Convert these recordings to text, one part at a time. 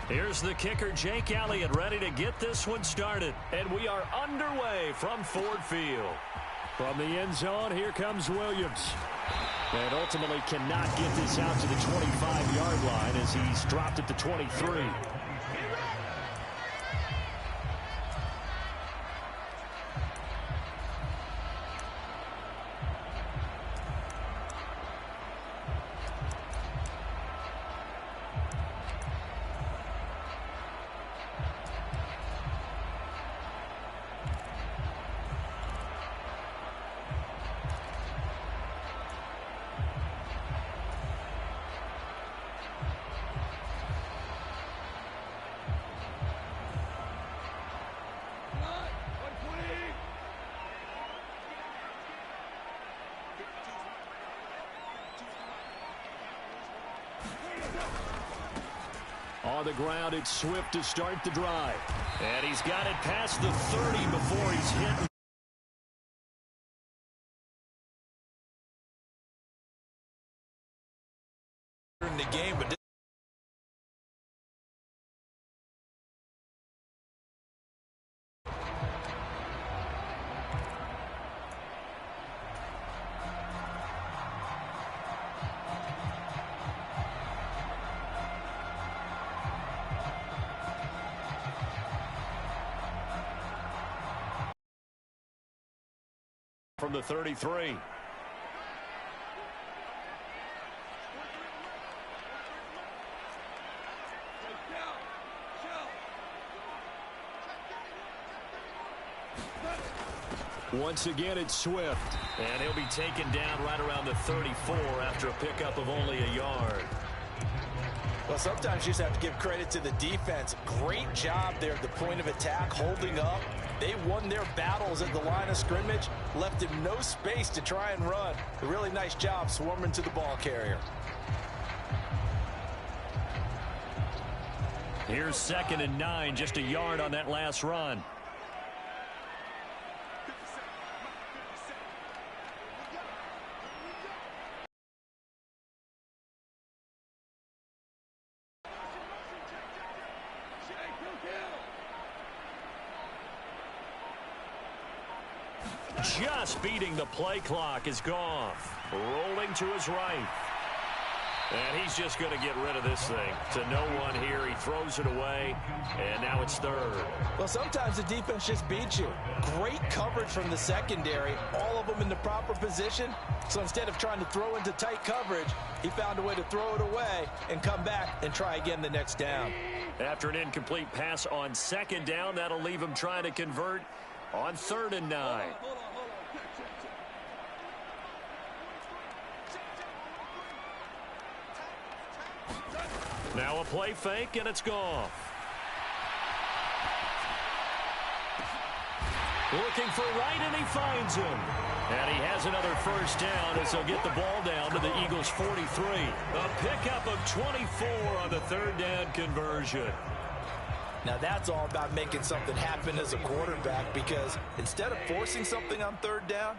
Here's the kicker, Jake Elliott, ready to get this one started. And we are underway from Ford Field. From the end zone, here comes Williams. And ultimately cannot get this out to the 25-yard line as he's dropped at the 23. On the ground, it's Swift to start the drive. And he's got it past the 30 before he's hit. In the game, but from the 33. Once again, it's Swift. And he'll be taken down right around the 34 after a pickup of only a yard. Well, sometimes you just have to give credit to the defense. Great job there at the point of attack, holding up. They won their battles at the line of scrimmage, left him no space to try and run. A really nice job swarming to the ball carrier. Here's 2nd and 9, just a yard on that last run. Just beating the play clock is Goff. Rolling to his right. And he's just going to get rid of this thing. To no one here. He throws it away. And now it's 3rd. Well, sometimes the defense just beats you. Great coverage from the secondary. All of them in the proper position. So instead of trying to throw into tight coverage, he found a way to throw it away and come back and try again the next down. After an incomplete pass on 2nd down, that'll leave him trying to convert on 3rd and 9. Now a play fake, and it's Goff. Looking for right, and he finds him. And he has another first down as he'll get the ball down to the Eagles' 43. A pickup of 24 on the 3rd down conversion. Now that's all about making something happen as a quarterback, because instead of forcing something on 3rd down,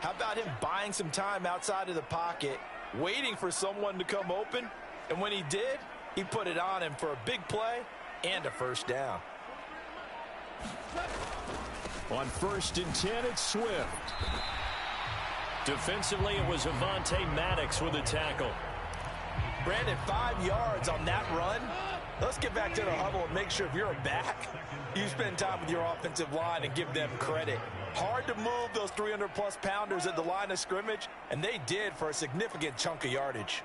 how about him buying some time outside of the pocket, waiting for someone to come open, and when he did, he put it on him for a big play and a first down. On 1st and 10, it's Swift. Defensively, it was Avonte Maddox with a tackle. Brandon, 5 yards on that run. Let's get back to the huddle and make sure if you're a back, you spend time with your offensive line and give them credit. Hard to move those 300-plus pounders at the line of scrimmage, and they did for a significant chunk of yardage.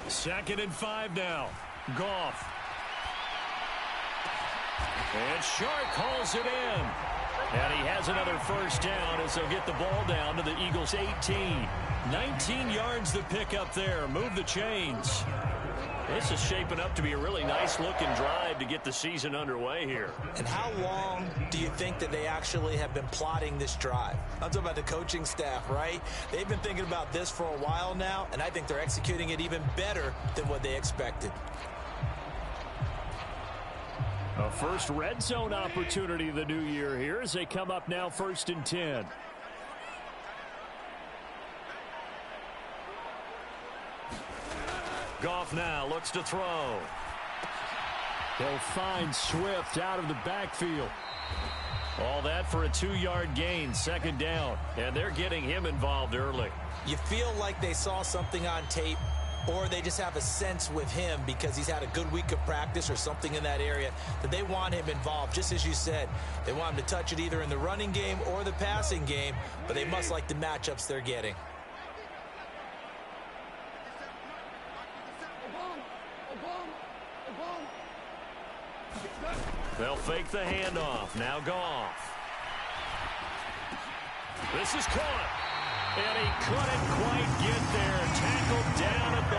2nd and 5 now. Goff. And Shark hauls it in. And he has another first down as he'll get the ball down to the Eagles' 18. 19 yards to pick up there. Move the chains. This is shaping up to be a really nice-looking drive to get the season underway here. And how long do you think that they actually have been plotting this drive? I'm talking about the coaching staff, right? They've been thinking about this for a while now, and I think they're executing it even better than what they expected. A first red zone opportunity of the new year here as they come up now 1st and 10. Goff now looks to throw. They'll find Swift out of the backfield. All that for a 2-yard gain, second down. And they're getting him involved early. You feel like they saw something on tape, or they just have a sense with him because he's had a good week of practice or something in that area that they want him involved. Just as you said, they want him to touch it either in the running game or the passing game, but they must like the matchups they're getting. They'll fake the handoff. Now Goff. This is caught. And he couldn't quite get there. Tackled down at the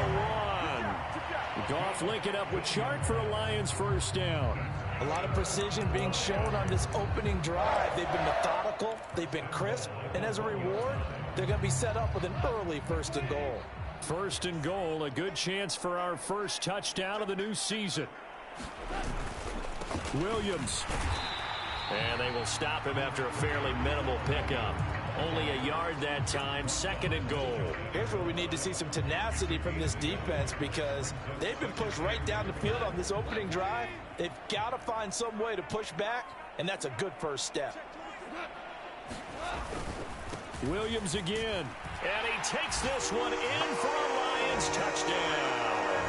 1. Goff linking up with Chark for a Lions first down. A lot of precision being shown on this opening drive. They've been methodical. They've been crisp. And as a reward, they're going to be set up with an early 1st and goal. 1st and goal, a good chance for our first touchdown of the new season. Williams. And they will stop him after a fairly minimal pickup. Only a yard that time, 2nd and goal. Here's where we need to see some tenacity from this defense because they've been pushed right down the field on this opening drive. They've got to find some way to push back, and that's a good first step. Williams again. And he takes this one in for a Lions touchdown.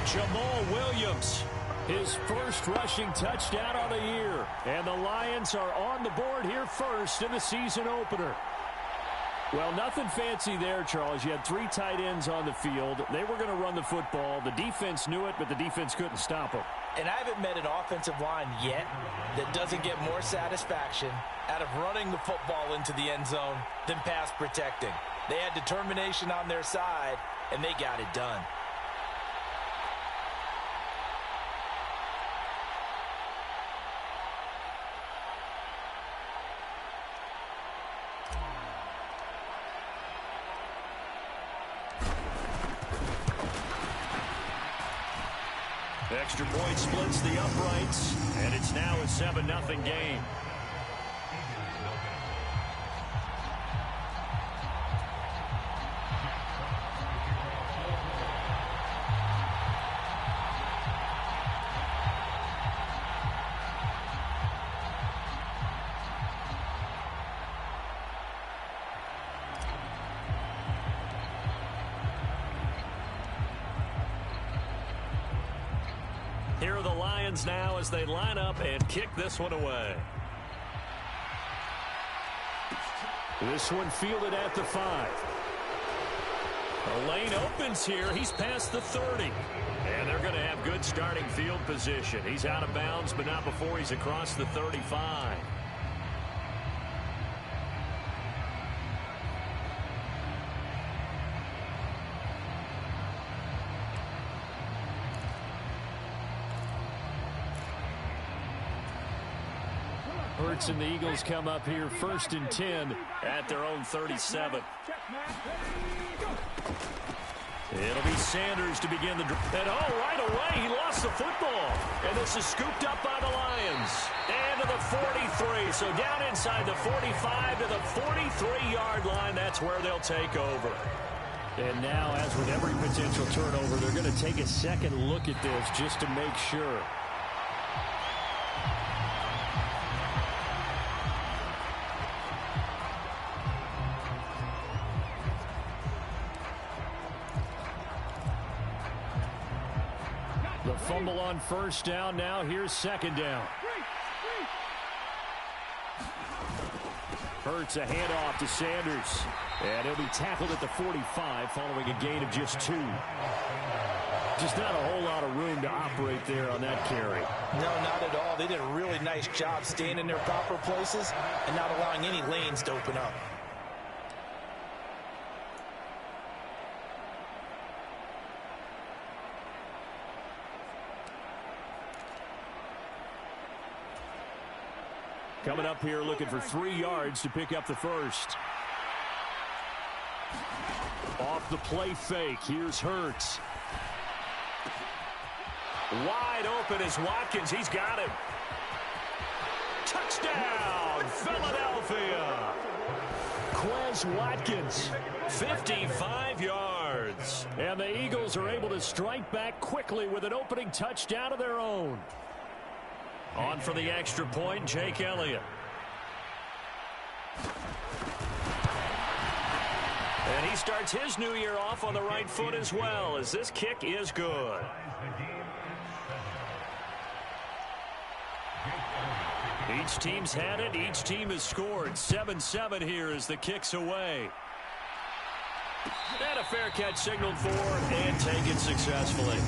Jamal Williams. His first rushing touchdown of the year. And the Lions are on the board here first in the season opener. Well, nothing fancy there, Charles. You had 3 tight ends on the field. They were going to run the football. The defense knew it, but the defense couldn't stop them. And I haven't met an offensive line yet that doesn't get more satisfaction out of running the football into the end zone than pass protecting. They had determination on their side, and they got it done. Extra point splits the uprights, and it's now a 7-0 game. Here are the Lions now as they line up and kick this one away. This one fielded at the 5. The lane opens here. He's past the 30. And they're going to have good starting field position. He's out of bounds, but not before he's across the 35. Hurts and the Eagles come up here 1st and 10 at their own 37. It'll be Sanders to begin the drive. And right away, he lost the football. And this is scooped up by the Lions. And to the 43. So down inside the 45 to the 43-yard line. That's where they'll take over. And now, as with every potential turnover, they're going to take a second look at this just to make sure. The fumble on first down. Now here's second down. Hurts a handoff to Sanders. And he'll be tackled at the 45 following a gain of just 2. Just not a whole lot of room to operate there on that carry. No, not at all. They did a really nice job staying in their proper places and not allowing any lanes to open up. Coming up here looking for 3 yards to pick up the first. Off the play fake. Here's Hurts. Wide open is Watkins. He's got him. Touchdown, Philadelphia. Quez Watkins, 55 yards. yards. And the Eagles are able to strike back quickly with an opening touchdown of their own. On for the extra point, Jake Elliott. And he starts his new year off on the right foot as well, as this kick is good. Each team's had it. Each team has scored. 7-7 here as the kick's away. And a fair catch signaled for and taken successfully.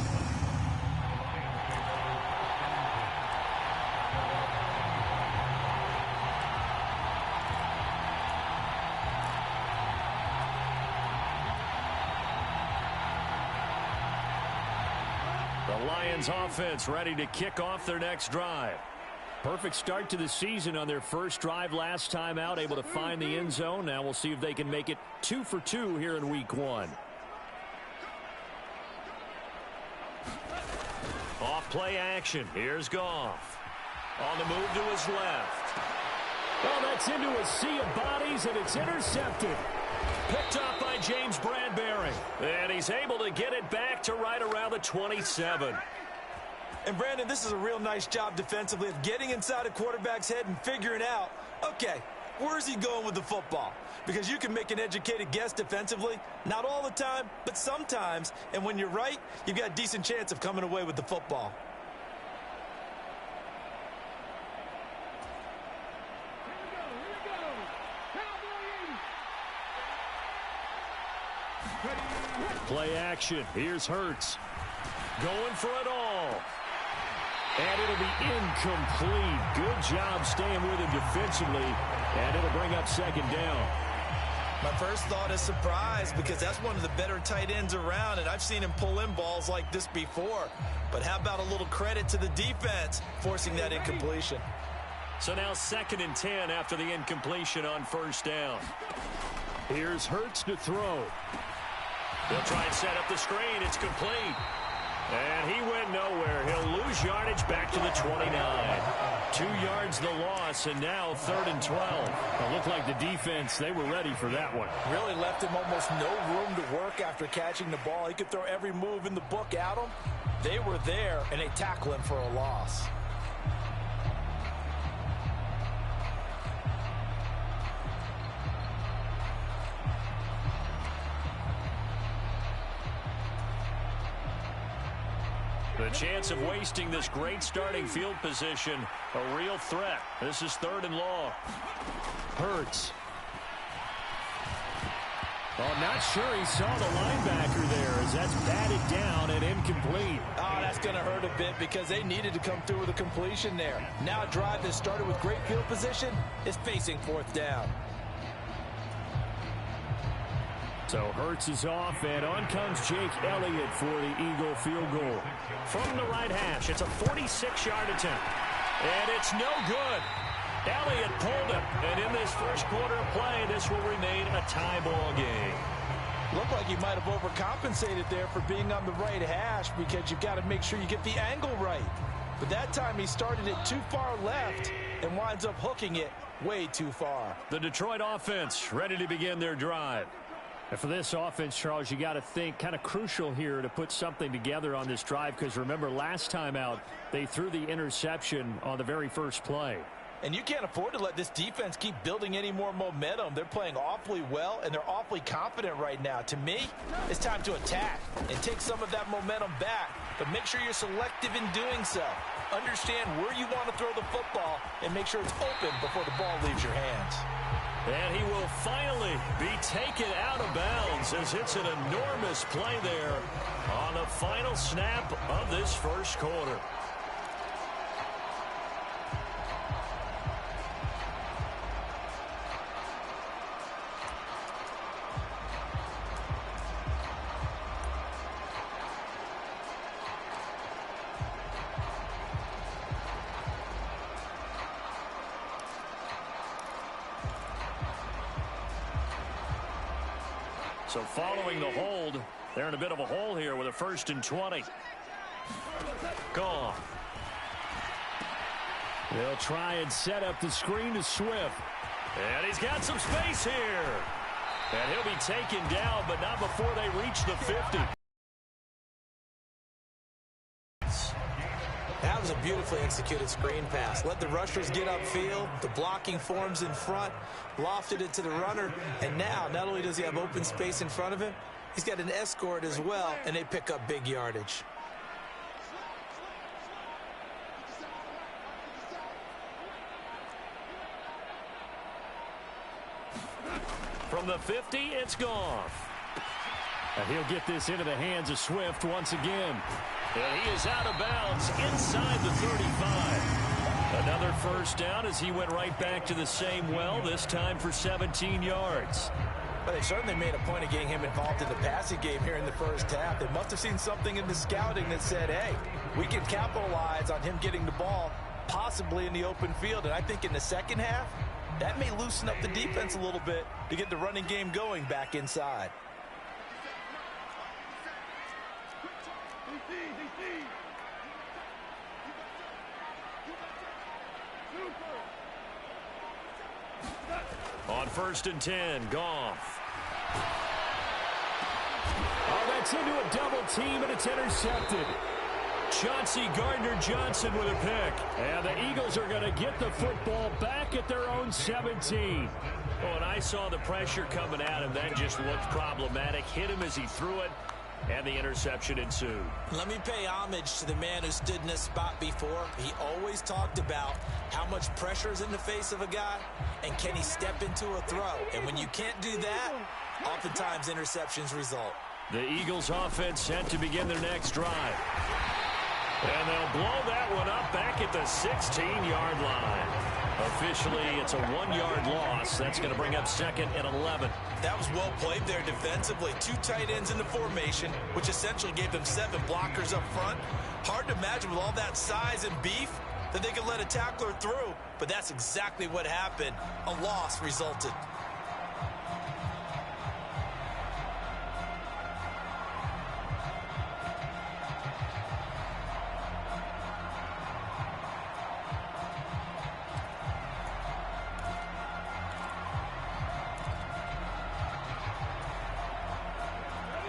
The Lions offense ready to kick off their next drive. Perfect start to the season on their first drive last time out, able to find the end zone. Now we'll see if they can make it 2 for 2 here in week 1. Off play action. Here's Goff. On the move to his left. Well, that's into a sea of bodies, and it's intercepted. Picked up by James Bradbury. And he's able to get it back to right around the 27. And, Brandon, this is a real nice job defensively of getting inside a quarterback's head and figuring out, okay, where's he going with the football? Because you can make an educated guess defensively, not all the time, but sometimes. And when you're right, you've got a decent chance of coming away with the football. Play action. Here's Hurts. Going for it all. And it'll be incomplete. Good job staying with him defensively. And it'll bring up second down. My first thought is surprise, because that's one of the better tight ends around, and I've seen him pull in balls like this before. But how about a little credit to the defense forcing that incompletion? So now 2nd and 10 after the incompletion on first down. Here's Hurts to throw. He'll try and set up the screen. It's complete. And he went nowhere. He'll lose yardage back to the 29. 2 yards the loss, and now 3rd and 12. It looked like the defense, they were ready for that one. Really left him almost no room to work after catching the ball. He could throw every move in the book at him. They were there, and they tackle him for a loss. The chance of wasting this great starting field position, a real threat. This is 3rd and long. Hurts. Oh, not sure he saw the linebacker there as that's batted down and incomplete. Oh, that's going to hurt a bit because they needed to come through with a completion there. Now a drive that started with great field position is facing 4th down. So Hurts is off, and on comes Jake Elliott for the Eagle field goal. From the right hash, it's a 46-yard attempt. And it's no good. Elliott pulled it, and in this first quarter of play, this will remain a tie ball game. Looked like he might have overcompensated there for being on the right hash, because you've got to make sure you get the angle right. But that time he started it too far left and winds up hooking it way too far. The Detroit offense ready to begin their drive. And for this offense, Charles, you got to think kind of crucial here to put something together on this drive, because remember last time out they threw the interception on the very first play. And you can't afford to let this defense keep building any more momentum. They're playing awfully well, and they're awfully confident right now. To me, it's time to attack and take some of that momentum back. But make sure you're selective in doing so. Understand where you want to throw the football and make sure it's open before the ball leaves your hands. And he will finally be taken out of bounds as it's an enormous play there on the final snap of this first quarter. So following the hold, they're in a bit of a hole here with a 1st and 20. Gone. They'll try and set up the screen to Swift. And he's got some space here. And he'll be taken down, but not before they reach the 50. That was a beautifully executed screen pass. Let the rushers get upfield. The blocking forms in front. Lofted it to the runner. And now, not only does he have open space in front of him, he's got an escort as well, and they pick up big yardage. From the 50, it's Goff. And he'll get this into the hands of Swift once again. And he is out of bounds inside the 35. Another first down as he went right back to the same well, this time for 17 yards. Well, they certainly made a point of getting him involved in the passing game here in the first half. They must have seen something in the scouting that said, hey, we can capitalize on him getting the ball, possibly in the open field. And I think in the second half, that may loosen up the defense a little bit to get the running game going back inside. On 1st and 10, Goff. Oh, that's into a double team, and it's intercepted. Chauncey Gardner-Johnson with a pick. And the Eagles are going to get the football back at their own 17. Oh, and I saw the pressure coming at him. That just looked problematic. Hit him as he threw it, and the interception ensued. Let me pay homage to the man who stood in this spot before. He always talked about how much pressure is in the face of a guy, and can he step into a throw. And when you can't do that, oftentimes interceptions result. The Eagles offense set to begin their next drive. And they'll blow that one up back at the 16-yard line. Officially, it's a 1-yard loss. That's going to bring up 2nd and 11. That was well played there defensively. 2 tight ends in the formation, which essentially gave them 7 blockers up front. Hard to imagine with all that size and beef that they could let a tackler through, but that's exactly what happened. A loss resulted.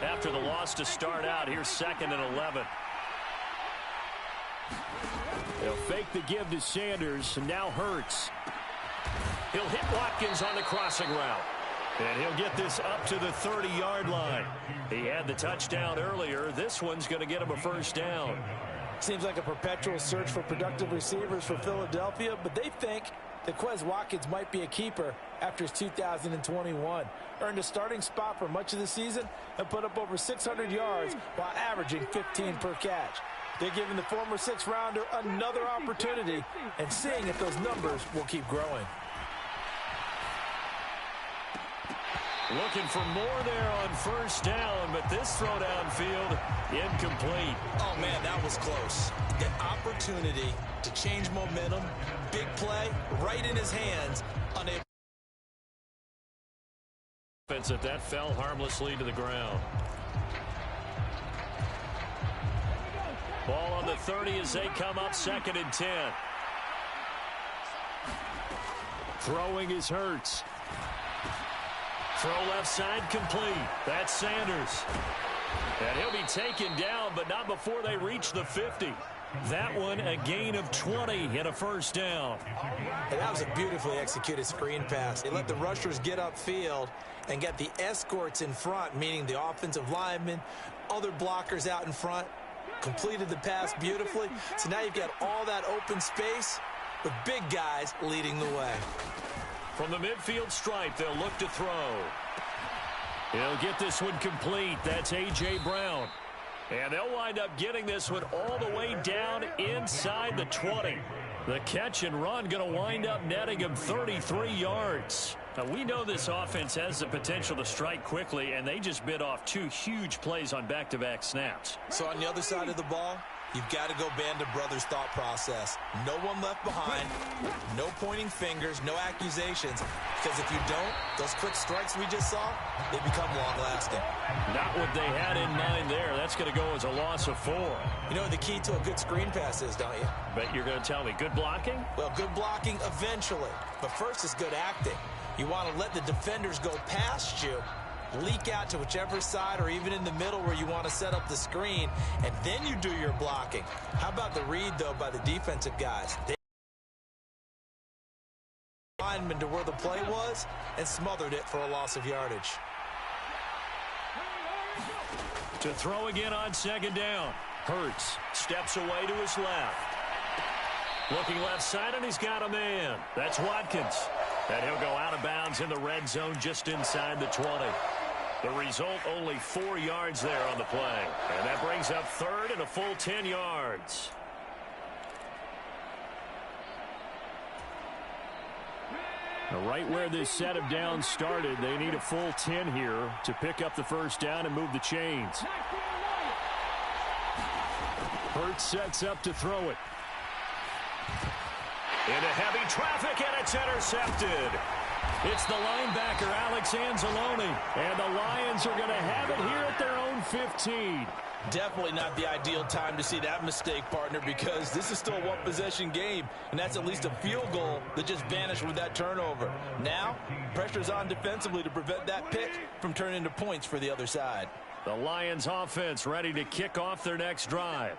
After the loss to start out, here's 2nd and 11. They'll fake the give to Sanders, and now Hurts. He'll hit Watkins on the crossing route. And he'll get this up to the 30-yard line. He had the touchdown earlier. This one's going to get him a first down. Seems like a perpetual search for productive receivers for Philadelphia, but they think that Quez Watkins might be a keeper after his 2021. Earned a starting spot for much of the season and put up over 600 yards while averaging 15 per catch. They're giving the former 6th-rounder another opportunity and seeing if those numbers will keep growing. Looking for more there on first down, but this throw downfield incomplete. Oh, man, that was close. The opportunity to change momentum, big play, right in his hands. Unable. That fell harmlessly to the ground. Ball on the 30 as they come up 2nd and 10. Throwing is Hurts. Throw left side complete. That's Sanders. And he'll be taken down, but not before they reach the 50. That one a gain of 20 and a first down. And that was a beautifully executed screen pass. They let the rushers get upfield and get the escorts in front, meaning the offensive linemen, other blockers out in front, completed the pass beautifully. So now you've got all that open space with big guys leading the way. From the midfield stripe, they'll look to throw. He'll get this one complete. That's A.J. Brown. And they'll wind up getting this one all the way down inside the 20. The catch and run going to wind up netting him 33 yards. Now, we know this offense has the potential to strike quickly, and they just bit off 2 huge plays on back-to-back snaps. So on the other side of the ball, you've got to go band of brothers thought process. No one left behind, no pointing fingers, no accusations. Because if you don't, those quick strikes we just saw, they become long-lasting. Not what they had in mind there. That's going to go as a loss of 4. You know what the key to a good screen pass is, don't you? Bet you're going to tell me good blocking? Well, good blocking eventually. But first is good acting. You want to let the defenders go past you, leak out to whichever side or even in the middle where you want to set up the screen, and then you do your blocking. How about the read, though, by the defensive guys? They lineman to where the play was and smothered it for a loss of yardage. To throw again on second down. Hurts steps away to his left. Looking left side, and he's got a man. That's Watkins. And he'll go out of bounds in the red zone just inside the 20. The result, only 4 yards there on the play. And that brings up third and a full 10 yards. Now, right where this set of downs started, they need a full 10 here to pick up the first down and move the chains. Hurts sets up to throw it. Into heavy traffic, and it's intercepted. It's the linebacker, Alex Anzalone. And the Lions are going to have it here at their own 15. Definitely not the ideal time to see that mistake, partner, because this is still a one-possession game, and that's at least a field goal that just vanished with that turnover. Now, pressure's on defensively to prevent that pick from turning into points for the other side. The Lions offense ready to kick off their next drive.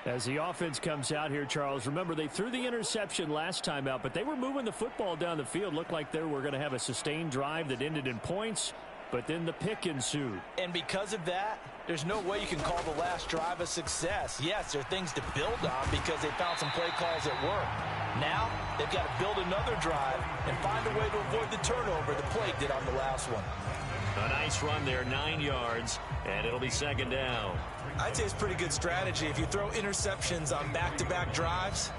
As the offense comes out here, Charles, remember they threw the interception last time out, but they were moving the football down the field. Looked like they were going to have a sustained drive that ended in points, but then the pick ensued. And because of that, there's no way you can call the last drive a success. Yes, there are things to build on because they found some play calls that work. Now, they've got to build another drive and find a way to avoid the turnover the play did on the last one. A nice run there, 9 yards, and it'll be second down. I'd say it's pretty good strategy. If you throw interceptions on back-to-back drives,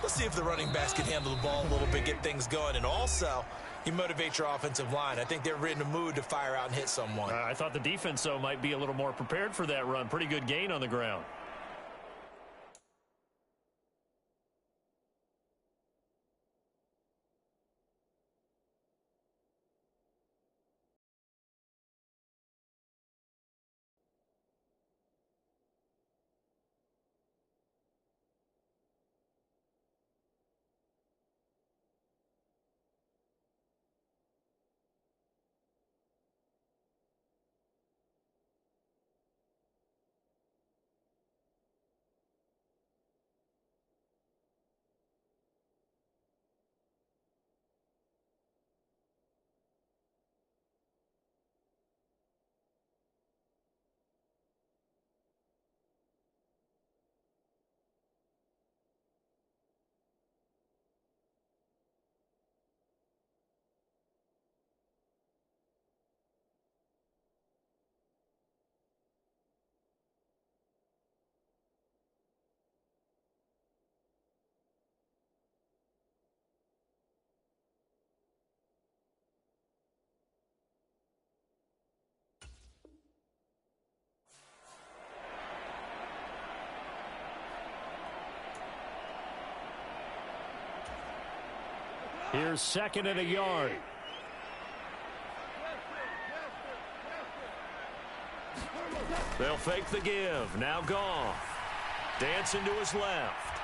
let's see if the running backs can handle the ball a little bit, get things going, and also you motivate your offensive line. I think they're in a mood to fire out and hit someone. I thought the defense, though, might be a little more prepared for that run. Pretty good gain on the ground. Here's second and a yard. They'll fake the give. Now Goff. Dancing to his left.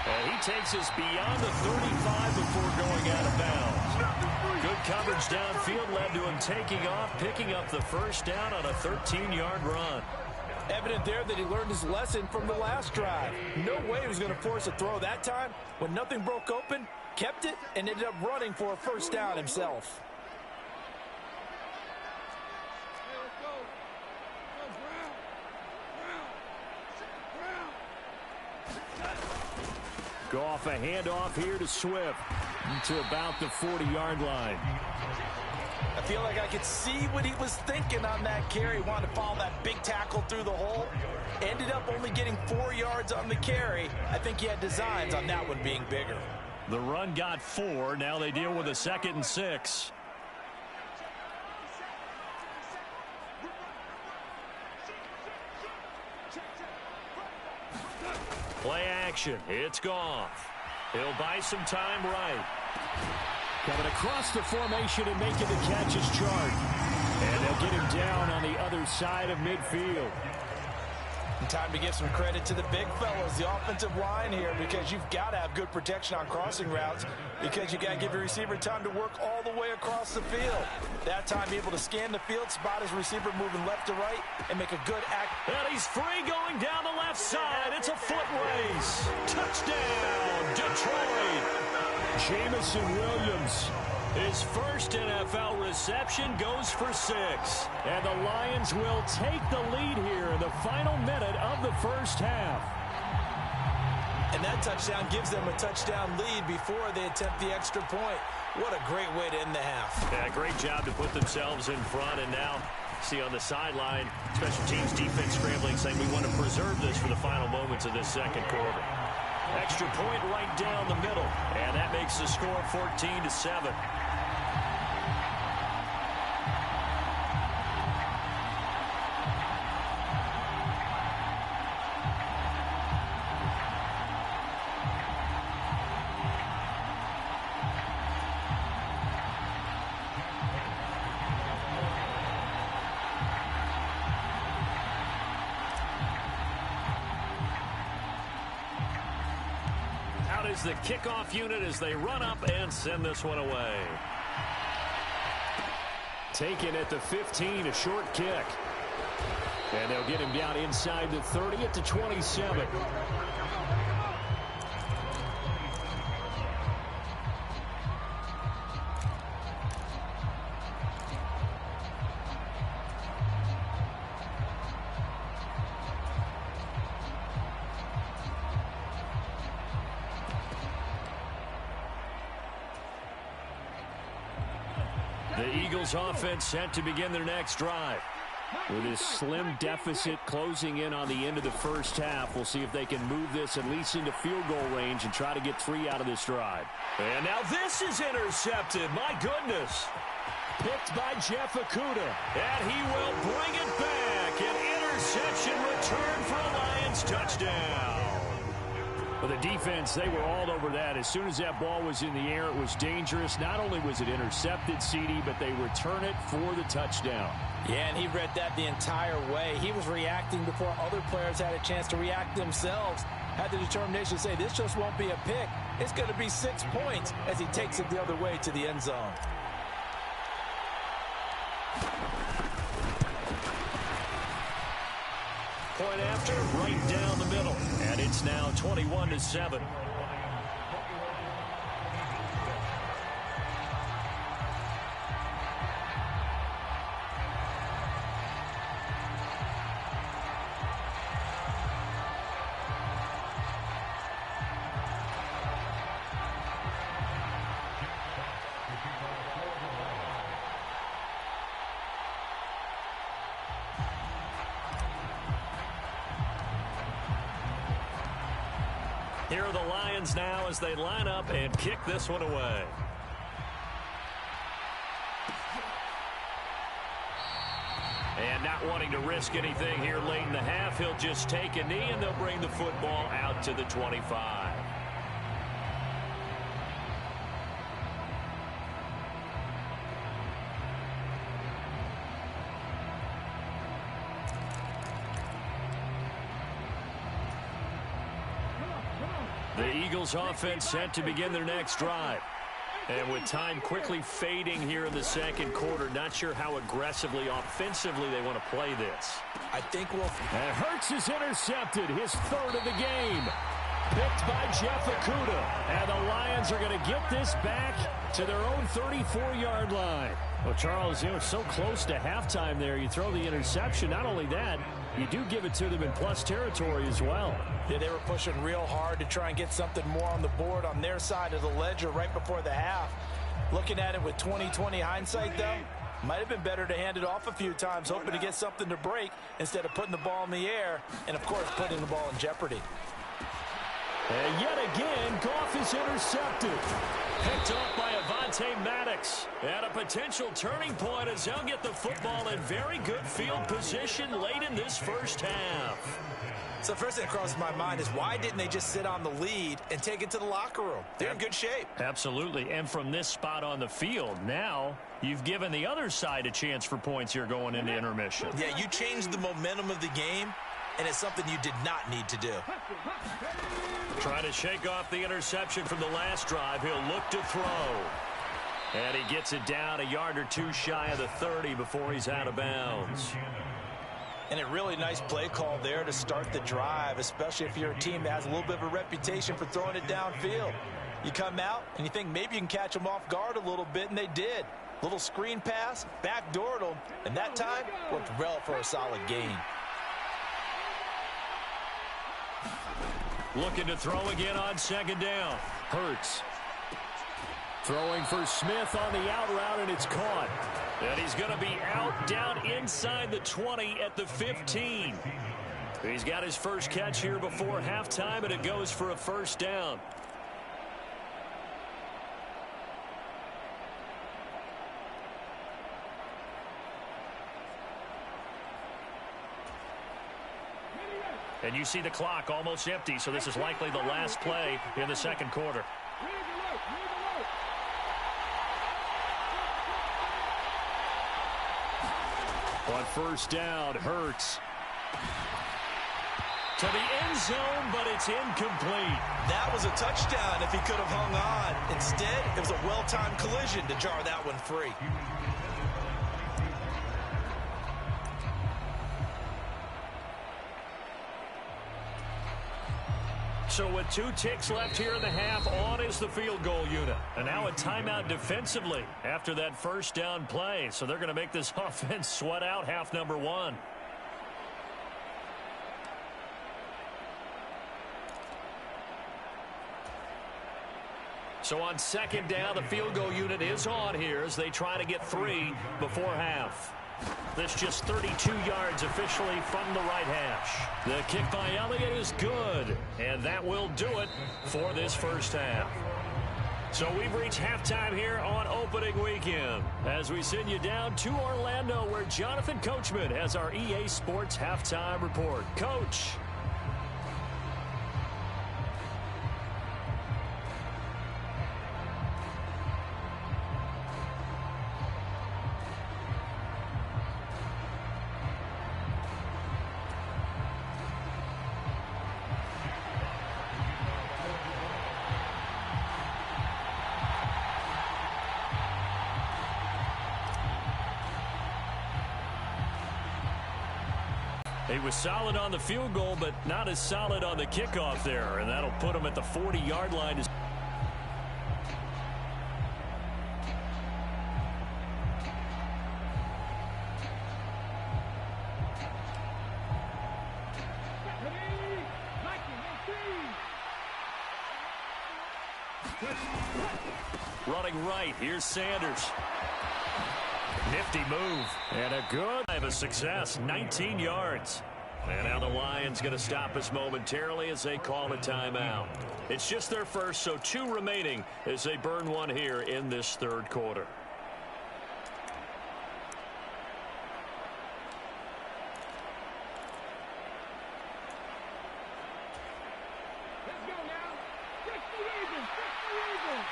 And he takes us beyond the 35 before going out of bounds. Good coverage downfield led to him taking off, picking up the first down on a 13-yard run. Evident there that he learned his lesson from the last drive. No way he was going to force a throw that time. When nothing broke open, kept it, and ended up running for a first down himself. Goff a handoff here to Swift to about the 40-yard line. I feel like I could see what he was thinking on that carry. Wanted to follow that big tackle through the hole. Ended up only getting 4 yards on the carry. I think he had designs on that one being bigger. The run got 4. Now they deal with a 2nd and 6. Play action. It's Goff. He'll buy some time right. Coming across the formation and making the catch is Chart. And they'll get him down on the other side of midfield. And time to give some credit to the big fellas, the offensive line here, because you've got to have good protection on crossing routes because you got to give your receiver time to work all the way across the field. That time, able to scan the field, spot his receiver moving left to right, and make a good act. And he's free going down the left side. It's a foot race. Touchdown, Detroit. Jamison Williams. His first NFL reception goes for 6. And the Lions will take the lead here in the final minute of the first half. And that touchdown gives them a touchdown lead before they attempt the extra point. What a great way to end the half. Yeah, great job to put themselves in front. And now, see on the sideline, special teams defense scrambling, saying we want to preserve this for the final moments of this second quarter. Extra point right down the middle. And that makes the score 14-7. Is the kickoff unit as they run up and send this one away. Taken at the 15, a short kick. And they'll get him down inside the 30 at the 27. The Eagles offense set to begin their next drive. With this slim deficit closing in on the end of the first half, we'll see if they can move this at least into field goal range and try to get 3 out of this drive. And now this is intercepted. My goodness. Picked by Jeff Okudah. And he will bring it back. An interception return for a Lions touchdown. Well, the defense, they were all over that. As soon as that ball was in the air, it was dangerous. Not only was it intercepted, CD, but they return it for the touchdown. Yeah, and he read that the entire way. He was reacting before other players had a chance to react themselves. Had the determination to say, this just won't be a pick. It's going to be 6 points as he takes it the other way to the end zone. Point after, right down the middle. And it's now 21-7. Here are the Lions now as they line up and kick this one away. And not wanting to risk anything here late in the half, he'll just take a knee and they'll bring the football out to the 25. The Eagles offense set to begin their next drive. And with time quickly fading here in the second quarter, not sure how aggressively, offensively they want to play this. I think we'll... And Hurts is intercepted, his third of the game. Picked by Jeff Okudah. And the Lions are going to get this back to their own 34-yard line. Well, Charles, you know, it's so close to halftime there. You throw the interception. Not only that, you do give it to them in plus territory as well. Yeah, they were pushing real hard to try and get something more on the board on their side of the ledger right before the half. Looking at it with 20/20 hindsight, though, might have been better to hand it off a few times, hoping to get something to break instead of putting the ball in the air and, of course, putting the ball in jeopardy. And yet again, Goff is intercepted. Picked off by Avonte Maddox. And a potential turning point as they'll get the football in very good field position late in this first half. So first thing that crosses my mind is why didn't they just sit on the lead and take it to the locker room? They're in good shape. Absolutely. And from this spot on the field, now you've given the other side a chance for points here going into intermission. Yeah, you changed the momentum of the game and it's something you did not need to do. Trying to shake off the interception from the last drive. He'll look to throw. And he gets it down a yard or two shy of the 30 before he's out of bounds. And a really nice play call there to start the drive, especially if you're a team that has a little bit of a reputation for throwing it downfield. You come out and you think maybe you can catch them off guard a little bit, and they did. Little screen pass, backdoored them, and that time worked well for a solid gain. Looking to throw again on second down. Hurts. Throwing for Smith on the out route, and it's caught. And he's going to be out down inside the 20 at the 15. He's got his first catch here before halftime, and it goes for a first down. And you see the clock almost empty, so this is likely the last play in the second quarter. On first down, Hurts. To the end zone, but it's incomplete. That was a touchdown if he could have hung on. Instead, it was a well-timed collision to jar that one free. So with 2 ticks left here in the half, on is the field goal unit. And now a timeout defensively after that first down play. So they're going to make this offense sweat out half number 1. So on second down, the field goal unit is on here as they try to get 3 before half. This just 32 yards officially from the right hash. The kick by Elliott is good, and that will do it for this first half. So we've reached halftime here on opening weekend as we send you down to Orlando where Jonathan Coachman has our EA Sports halftime report. Coach. He was solid on the field goal, but not as solid on the kickoff there, and that'll put him at the 40-yard line. Running right, here's Sanders. Nifty move and a good have a success, 19 yards. And now the Lions going to stop us momentarily as they call a timeout. It's just their first, so 2 remaining as they burn one here in this third quarter. Let's go now. Fix the Eagles. Fix the Eagles.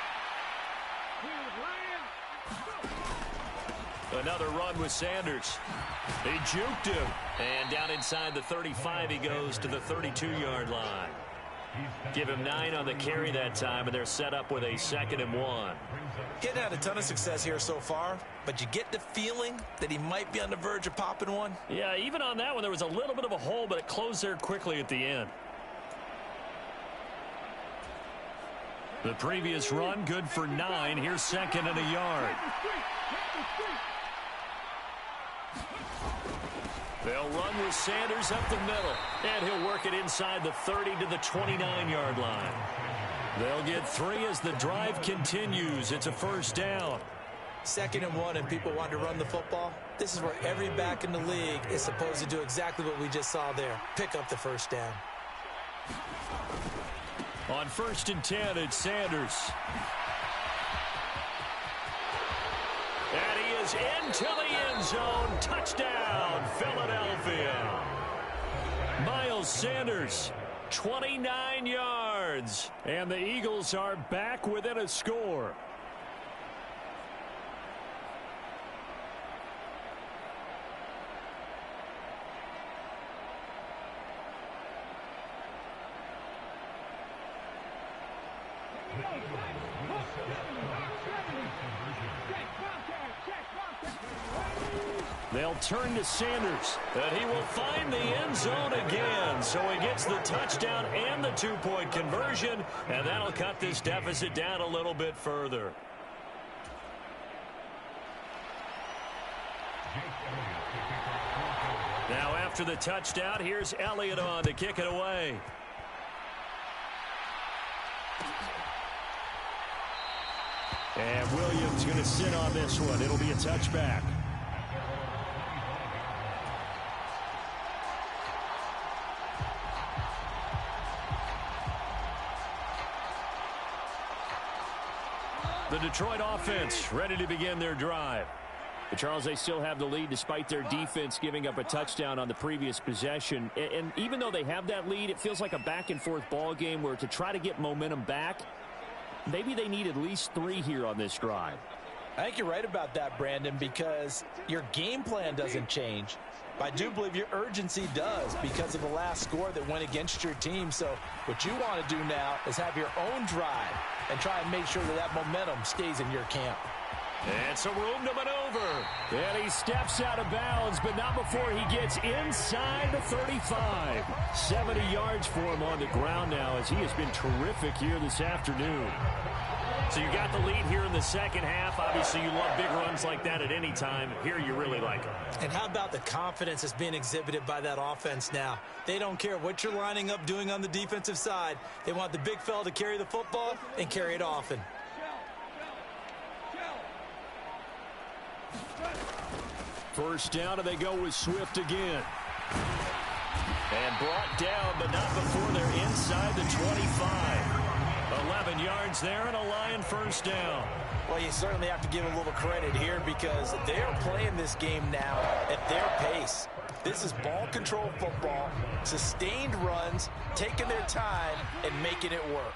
Here's Lions. Another run with Sanders. He juked him. And down inside the 35, he goes to the 32-yard line. Give him 9 on the carry that time, and they're set up with a 2nd and 1. He hadn't had a ton of success here so far, but you get the feeling that he might be on the verge of popping one. Yeah, even on that one, there was a little bit of a hole, but it closed there quickly at the end. The previous run, good for 9. Here's 2nd and a yard. They'll run with Sanders up the middle, and he'll work it inside the 30 to the 29-yard line. They'll get 3 as the drive continues. It's a first down. 2nd and 1, and people want to run the football. This is where every back in the league is supposed to do exactly what we just saw there. Pick up the first down. On 1st and 10, it's Sanders. And he is into the end zone. Touchdown, Philadelphia. Miles Sanders, 29 yards. And the Eagles are back within a score. They'll turn to Sanders, and he will find the end zone again. So he gets the touchdown and the two-point conversion, and that'll cut this deficit down a little bit further. Now after the touchdown, here's Elliott on to kick it away. And Williams going to sit on this one. It'll be a touchback. The Detroit offense ready to begin their drive. But Charles, they still have the lead despite their defense giving up a touchdown on the previous possession. And even though they have that lead, it feels like a back-and-forth ball game where to try to get momentum back, maybe they need at least 3 here on this drive. I think you're right about that, Brandon, because your game plan doesn't change. But I do believe your urgency does because of the last score that went against your team. So what you want to do now is have your own drive and try and make sure that that momentum stays in your camp. And some room to maneuver. And he steps out of bounds, but not before he gets inside the 35. 70 yards for him on the ground now as he has been terrific here this afternoon. So you got the lead here in the second half. Obviously, you love big runs like that at any time. Here you really like them. And how about the confidence that's being exhibited by that offense now? They don't care what you're lining up doing on the defensive side. They want the big fella to carry the football and carry it often. First down, and they go with Swift again. And brought down, but not before they're inside the 25. 11 yards there and a Lion first down. Well, you certainly have to give a little credit here because they're playing this game now at their pace. This is ball control football, sustained runs, taking their time and making it work.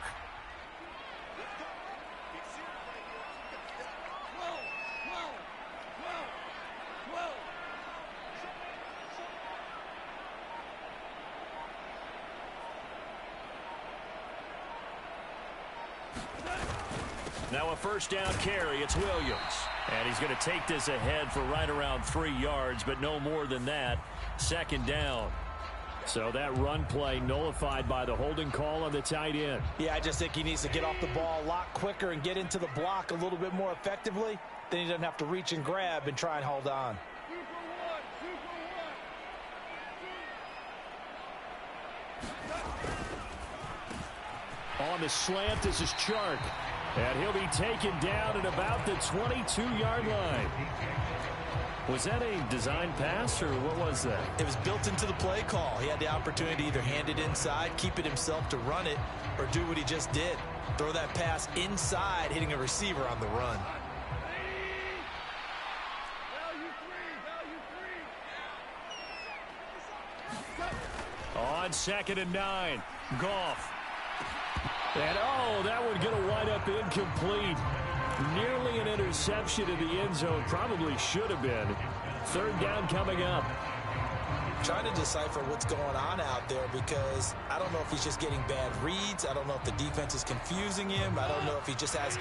Now a first down carry. It's Williams. And he's going to take this ahead for right around 3 yards, but no more than that. Second down. So that run play nullified by the holding call on the tight end. Yeah, I just think he needs to get off the ball a lot quicker and get into the block a little bit more effectively. Then he doesn't have to reach and grab and try and hold on. On the slant, this is Chark. And he'll be taken down at about the 22-yard line. Was that a design pass, or what was that? It was built into the play call. He had the opportunity to either hand it inside, keep it himself to run it, or do what he just did. Throw that pass inside, hitting a receiver on the run. On 2nd and 9, Goff. And, oh, that one going to wind up incomplete. Nearly an interception in the end zone. Probably should have been. Third down coming up. Trying to decipher what's going on out there because I don't know if he's just getting bad reads. I don't know if the defense is confusing him. I don't know if he just has,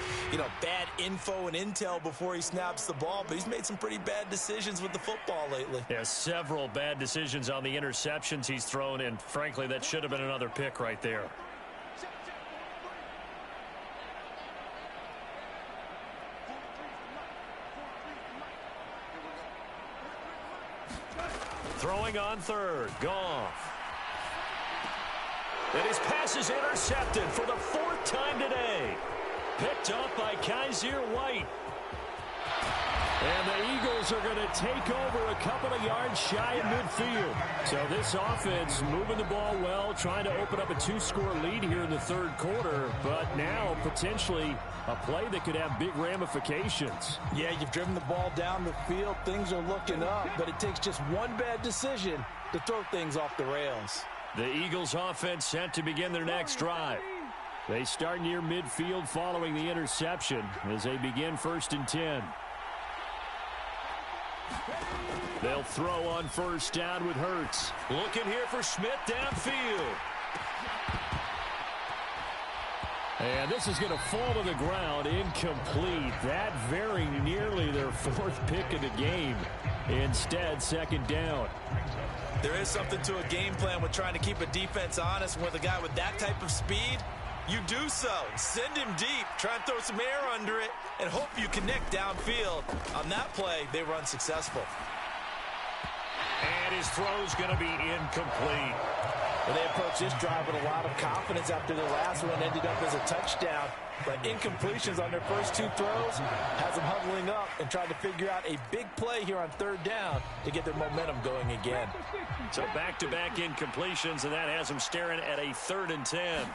bad info and intel before he snaps the ball. But he's made some pretty bad decisions with the football lately. Yeah, several bad decisions on the interceptions he's thrown, and frankly, that should have been another pick right there. Throwing on third, Goff. And his pass is intercepted for the 4th time today. Picked up by Kaiser White. And the Eagles are going to take over a couple of yards shy of midfield. So this offense moving the ball well, trying to open up a 2-score lead here in the third quarter. But now potentially a play that could have big ramifications. Yeah, you've driven the ball down the field. Things are looking up, but it takes just one bad decision to throw things off the rails. The Eagles offense set to begin their next drive. They start near midfield following the interception as they begin 1st and 10. They'll throw on first down with Hurts. Looking here for Smith downfield. And this is going to fall to the ground, incomplete. That very nearly their fourth pick of the game. Instead, second down. There is something to a game plan with trying to keep a defense honest. With a guy with that type of speed, you do so. Send him deep, try and throw some air under it, and hope you connect downfield. On that play, they were unsuccessful. And his throw's going to be incomplete. Well, they approached this drive with a lot of confidence after their last one ended up as a touchdown. But incompletions on their first two throws has them huddling up and trying to figure out a big play here on third down to get their momentum going again. So back-to-back incompletions, and that has them staring at a 3rd and 10.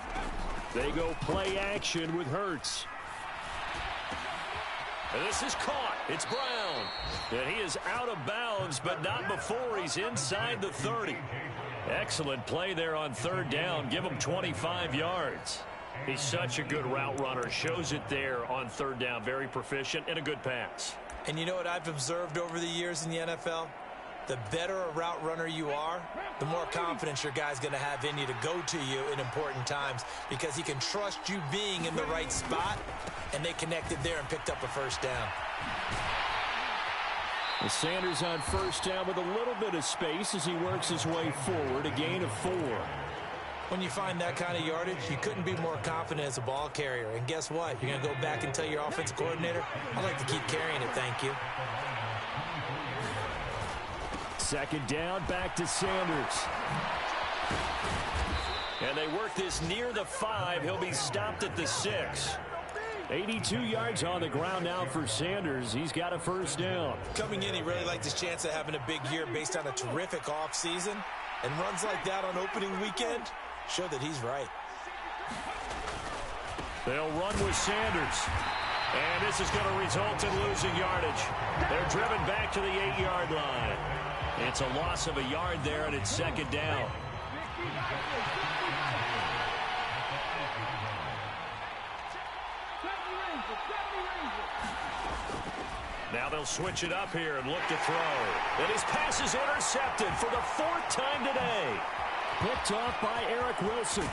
They go play action with Hurts. And this is caught. It's Brown. And he is out of bounds, but not before he's inside the 30. Excellent play there on third down. Give him 25 yards. He's such a good route runner. Shows it there on third down. Very proficient and a good pass. And you know what I've observed over the years in the NFL? The better a route runner you are, the more confidence your guy's going to have in you to go to you in important times because he can trust you being in the right spot, and they connected there and picked up a first down. Well, Sanders on first down with a little bit of space as he works his way forward, a gain of 4. When you find that kind of yardage, you couldn't be more confident as a ball carrier. And guess what? You're going to go back and tell your offensive coordinator, I'd like to keep carrying it, thank you. Second down, back to Sanders. And they work this near the 5. He'll be stopped at the 6. 82 yards on the ground now for Sanders. He's got a first down. Coming in, he really liked his chance of having a big year based on a terrific offseason. And runs like that on opening weekend show that he's right. They'll run with Sanders. And this is going to result in losing yardage. They're driven back to the 8-yard line. It's a loss of a yard there, and it's second down. Now they'll switch it up here and look to throw. And his pass is intercepted for the 4th time today. Picked off by Eric Wilson.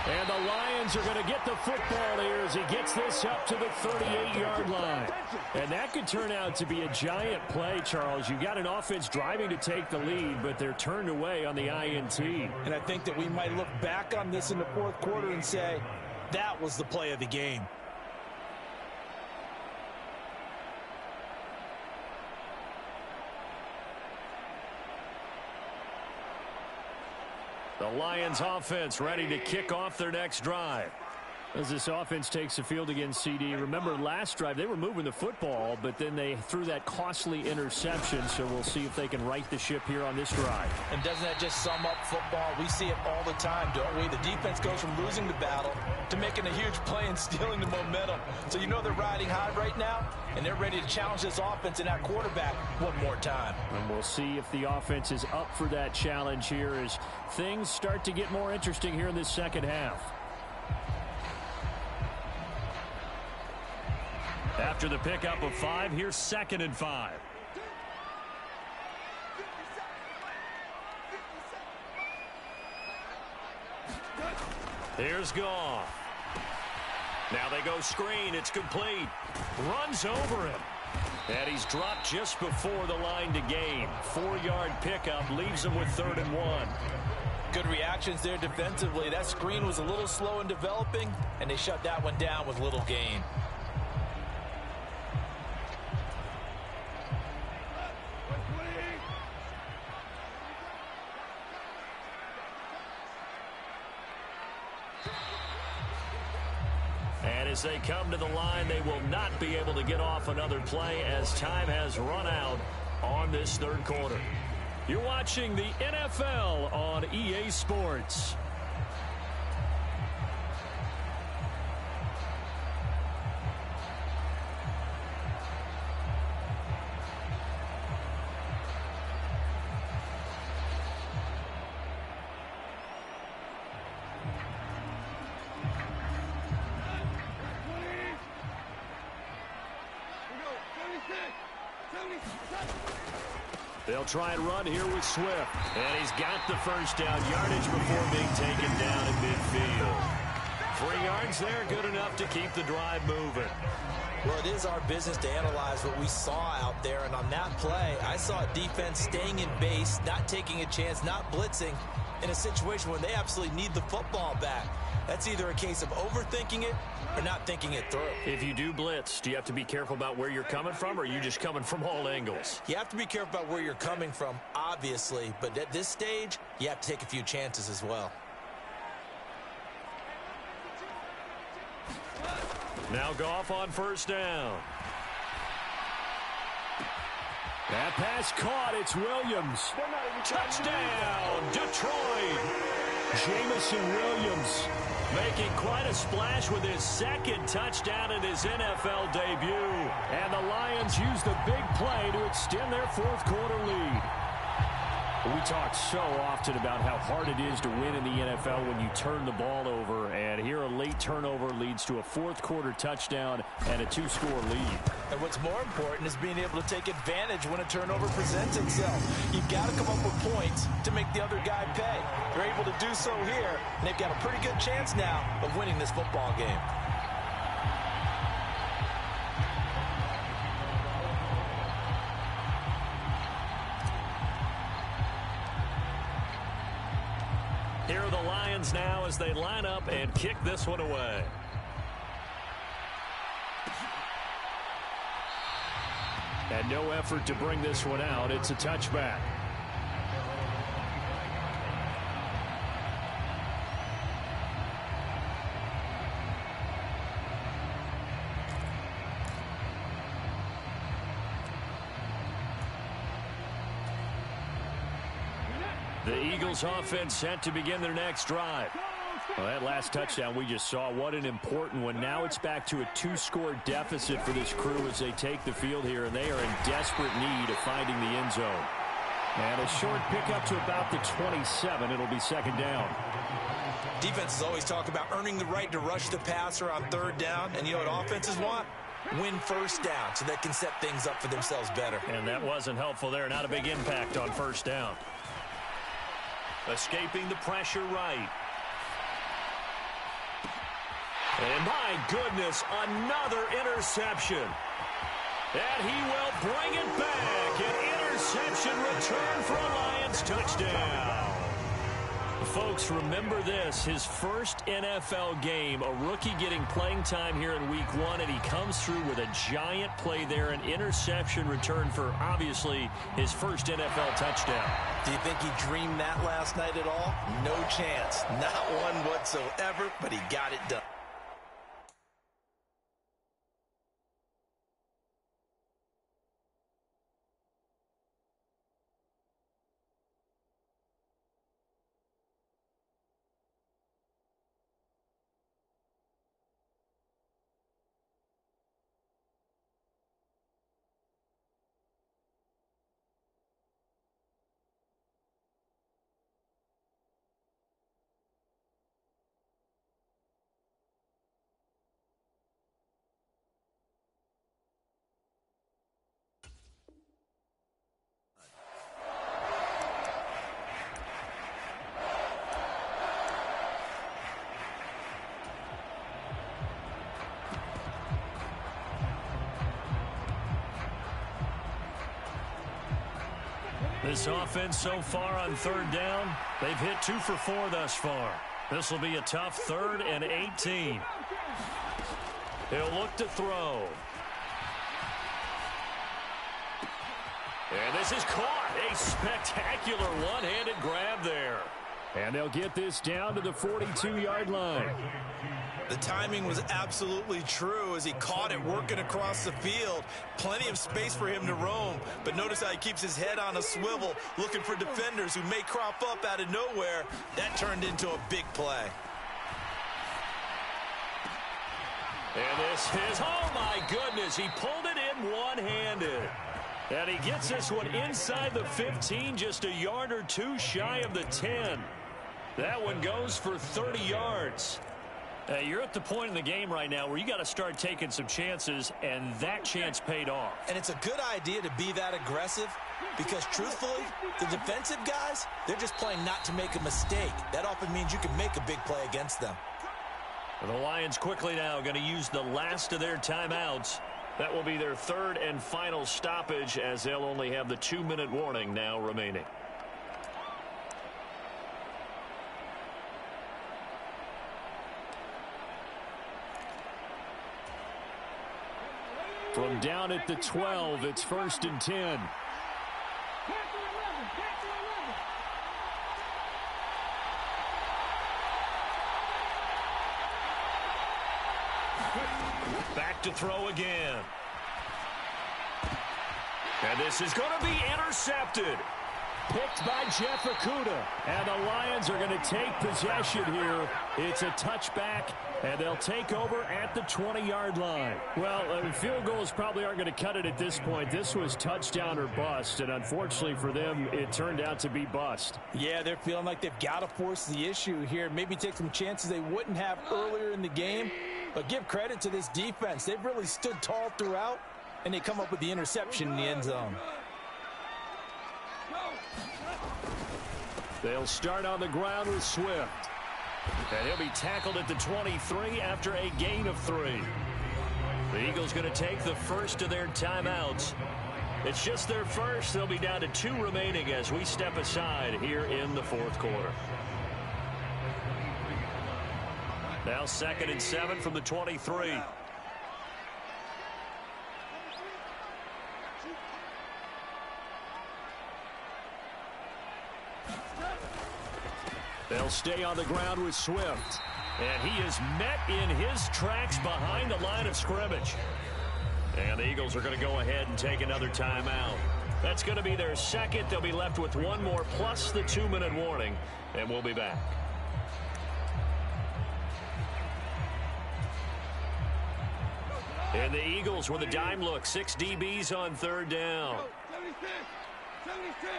And the Lions are going to get the football here as he gets this up to the 38-yard line. And that could turn out to be a giant play, Charles. You've got an offense driving to take the lead, but they're turned away on the INT. And I think that we might look back on this in the fourth quarter and say, that was the play of the game. The Lions offense ready to kick off their next drive. As this offense takes the field against CD, remember last drive they were moving the football, but then they threw that costly interception, so we'll see if they can right the ship here on this drive. And doesn't that just sum up football? We see it all the time, don't we? The defense goes from losing the battle to making a huge play and stealing the momentum. So you know they're riding high right now, and they're ready to challenge this offense and that quarterback one more time. And we'll see if the offense is up for that challenge here as things start to get more interesting here in this second half. After the pickup of 5, here's 2nd and 5. Here's Goff. Now they go screen. It's complete. Runs over him. And he's dropped just before the line to gain. 4-yard pickup leaves him with 3rd and 1. Good reactions there defensively. That screen was a little slow in developing, and they shut that one down with little gain. And as they come to the line, they will not be able to get off another play as time has run out on this third quarter. You're watching the NFL on EA Sports. They'll try and run here with Swift. And he's got the first down yardage before being taken down in midfield. 3 yards there, good enough to keep the drive moving. Well, it is our business to analyze what we saw out there, and on that play, I saw a defense staying in base, not taking a chance, not blitzing, in a situation where they absolutely need the football back. That's either a case of overthinking it or not thinking it through. If you do blitz, do you have to be careful about where you're coming from, or are you just coming from all angles? You have to be careful about where you're coming from, obviously, but at this stage, you have to take a few chances as well. Now Goff on first down. That pass caught. It's Williams. Touchdown, Detroit. Jamison Williams making quite a splash with his second touchdown in his NFL debut. And the Lions use the big play to extend their fourth quarter lead. We talk so often about how hard it is to win in the NFL when you turn the ball over, and here a late turnover leads to a fourth quarter touchdown and a 2-score lead. And what's more important is being able to take advantage when a turnover presents itself. You've got to come up with points to make the other guy pay. They're able to do so here, and they've got a pretty good chance now of winning this football game. Here are the Lions now as they line up and kick this one away. And no effort to bring this one out. It's a touchback. The Eagles offense set to begin their next drive. Well, that last touchdown we just saw, what an important one. Now it's back to a 2-score deficit for this crew as they take the field here, and they are in desperate need of finding the end zone. And a short pickup to about the 27. It'll be second down. Defenses always talk about earning the right to rush the passer on third down, and you know what offenses want? Win first down so they can set things up for themselves better. And that wasn't helpful there. Not a big impact on first down. Escaping the pressure right. And my goodness, another interception. And he will bring it back. An interception return for a Lions touchdown. Folks, remember this, his first NFL game, a rookie getting playing time here in week 1, and he comes through with a giant play there, an interception return for, obviously, his first NFL touchdown. Do you think he dreamed that last night at all? No chance. Not one whatsoever, but he got it done. This offense so far on third down, they've hit 2 for 4 thus far. This will be a tough 3rd and 18. He'll look to throw. And this is caught. A spectacular one-handed grab there. And they'll get this down to the 42-yard line. The timing was absolutely true as he caught it working across the field. Plenty of space for him to roam. But notice how he keeps his head on a swivel, looking for defenders who may crop up out of nowhere. That turned into a big play. And this is, oh my goodness, he pulled it in one-handed. And he gets this one inside the 15, just a yard or 2 shy of the 10. That one goes for 30 yards. You're at the point in the game right now where you got to start taking some chances, and that chance paid off. And it's a good idea to be that aggressive because, truthfully, the defensive guys, they're just playing not to make a mistake. That often means you can make a big play against them. The Lions quickly now going to use the last of their timeouts. That will be their third and final stoppage, as they'll only have the 2-minute warning now remaining. From down at the 12, it's 1st and 10. Back to throw again. And this is going to be intercepted. Picked by Jeff Okudah. And the Lions are going to take possession here. It's a touchback, and they'll take over at the 20-yard line. Well, field goals probably aren't going to cut it at this point. This was touchdown or bust, and unfortunately for them, it turned out to be bust. Yeah, they're feeling like they've got to force the issue here. Maybe take some chances they wouldn't have earlier in the game. But give credit to this defense. They've really stood tall throughout, and they come up with the interception in the end zone. They'll start on the ground with Swift. And he'll be tackled at the 23 after a gain of 3. The Eagles going to take the first of their timeouts. It's just their first. They'll be down to 2 remaining as we step aside here in the 4th quarter. Now 2nd and 7 from the 23. They'll stay on the ground with Swift. And he is met in his tracks behind the line of scrimmage. And the Eagles are going to go ahead and take another timeout. That's going to be their second. They'll be left with 1 more plus the 2-minute warning. And we'll be back. And the Eagles with a dime look. 6 DBs on 3rd down. 76. 76.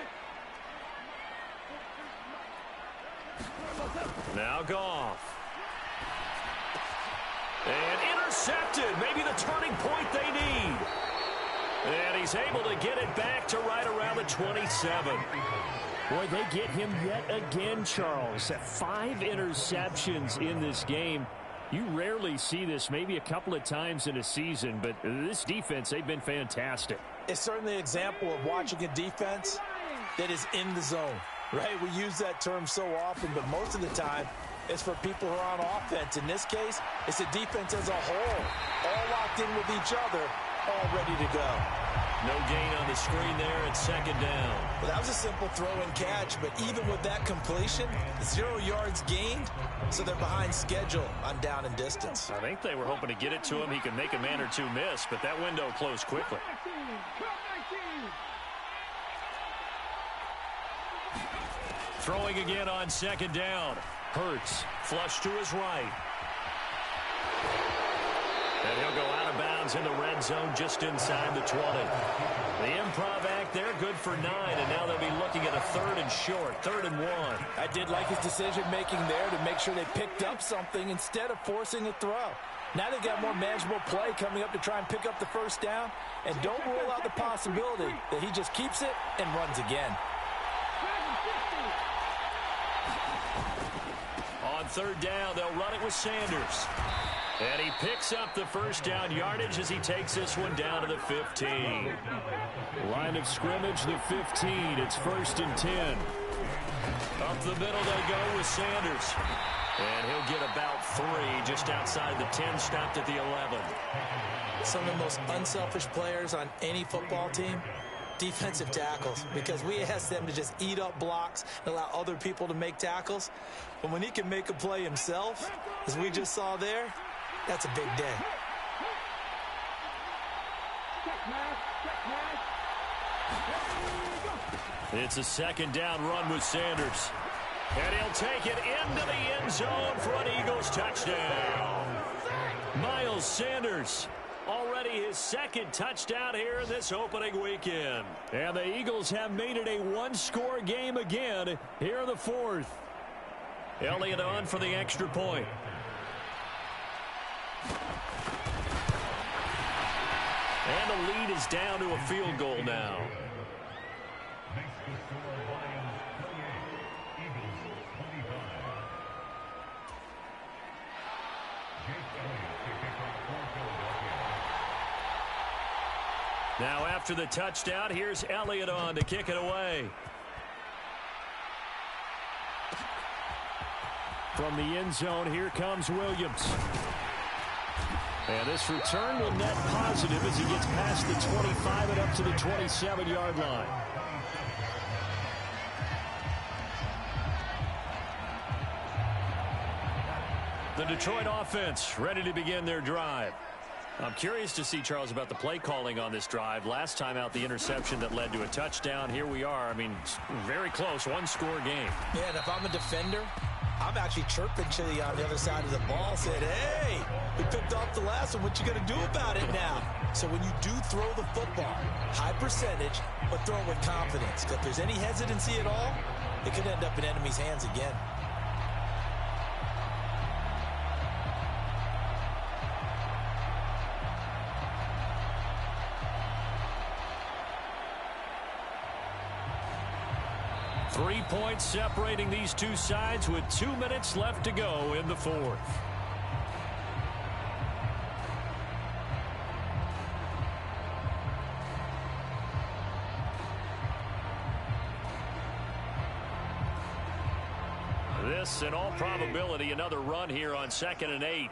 Now Goff. And intercepted. Maybe the turning point they need. And he's able to get it back to right around the 27. Boy, they get him yet again, Charles. 5 interceptions in this game. You rarely see this, maybe a couple of times in a season, but this defense, they've been fantastic. It's certainly an example of watching a defense that is in the zone, right? We use that term so often, but most of the time, it's for people who are on offense. In this case, it's a defense as a whole, all locked in with each other, all ready to go. No gain on the screen there at 2nd down. Well, that was a simple throw and catch, but even with that completion, 0 yards gained, so they're behind schedule on down and distance. I think they were hoping to get it to him. He could make a man or 2 miss, but that window closed quickly. Throwing again on 2nd down. Hurts, flush to his right. And he'll go out of bounds in the red zone just inside the 20. The improv act there, good for 9, and now they'll be looking at a 3rd and short, 3rd and 1. I did like his decision-making there to make sure they picked up something instead of forcing a throw. Now they've got more manageable play coming up to try and pick up the 1st down, and don't rule out the possibility that he just keeps it and runs again. On 3rd down, they'll run it with Sanders. And he picks up the 1st down yardage as he takes this one down to the 15. Line of scrimmage, the 15. It's 1st and 10. Up the middle they go with Sanders. And he'll get about 3 just outside the 10, stopped at the 11. Some of the most unselfish players on any football team, defensive tackles, because we ask them to just eat up blocks and allow other people to make tackles. But when he can make a play himself, as we just saw there, that's a big day. It's a 2nd down run with Sanders. And he'll take it into the end zone for an Eagles touchdown. Miles Sanders, already his 2nd touchdown here in this opening weekend. And the Eagles have made it a 1-score game again here in the 4th. Elliott on for the extra point. And the lead is down to a field goal now. Now after the touchdown, here's Elliott on to kick it away. From the end zone, here comes Williams. And this return will net positive as he gets past the 25 and up to the 27-yard line. The Detroit offense ready to begin their drive. I'm curious to see, Charles, about the play calling on this drive. Last time out, the interception that led to a touchdown. Here we are. I mean, very close, one-score game. Yeah, and if I'm a defender, I'm actually chirping Chili on the other side of the ball, said, hey, we picked off the last one. What you going to do about it now? So when you do throw the football, high percentage, but throw it with confidence. If there's any hesitancy at all, it could end up in enemy's hands again. Three points separating these two sides with 2 minutes left to go in the fourth. This, in all probability, another run here on 2nd and 8.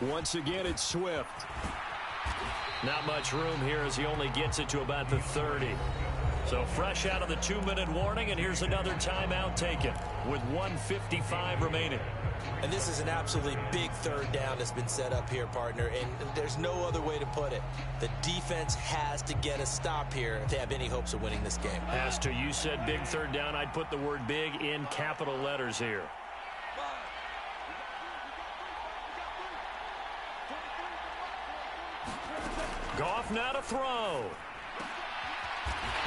Once again, it's Swift. Not much room here as he only gets it to about the 30. So fresh out of the 2-minute warning, and here's another timeout taken with 1:55 remaining. And this is an absolutely big third down that's been set up here, partner, and there's no other way to put it. The defense has to get a stop here if they have any hopes of winning this game. As to you said big third down, I'd put the word big in capital letters here. Goff now to throw.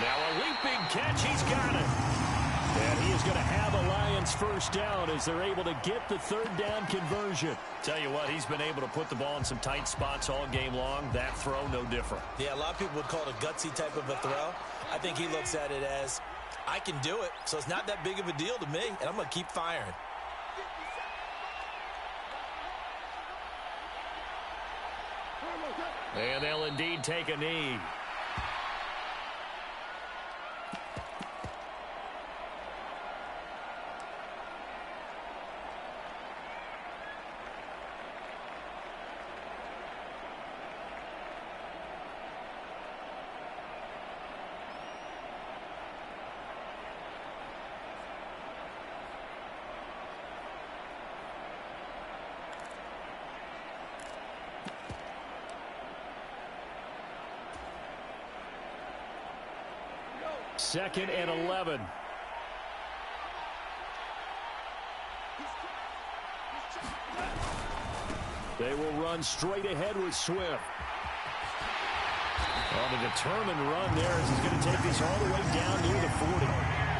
Now a leaping catch. He's got it. And he is going to have a Lions first down as they're able to get the third down conversion. Tell you what, he's been able to put the ball in some tight spots all game long. That throw, no different. Yeah, a lot of people would call it a gutsy type of a throw. I think he looks at it as, I can do it, so it's not that big of a deal to me, and I'm going to keep firing. And they'll indeed take a knee. Second and 11. They will run straight ahead with Swift. On a determined run there as he's going to take this all the way down near the 40.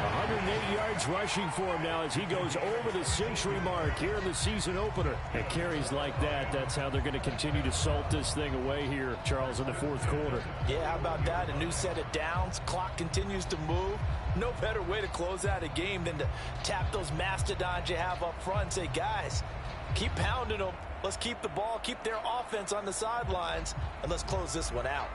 108 yards rushing for him now as he goes over the century mark here in the season opener. And carries like that, that's how they're going to continue to salt this thing away here, Charles, in the fourth quarter. Yeah, how about that? A new set of downs. Clock continues to move. No better way to close out a game than to tap those mastodons you have up front and say, guys, keep pounding them. Let's keep the ball, keep their offense on the sidelines, and let's close this one out.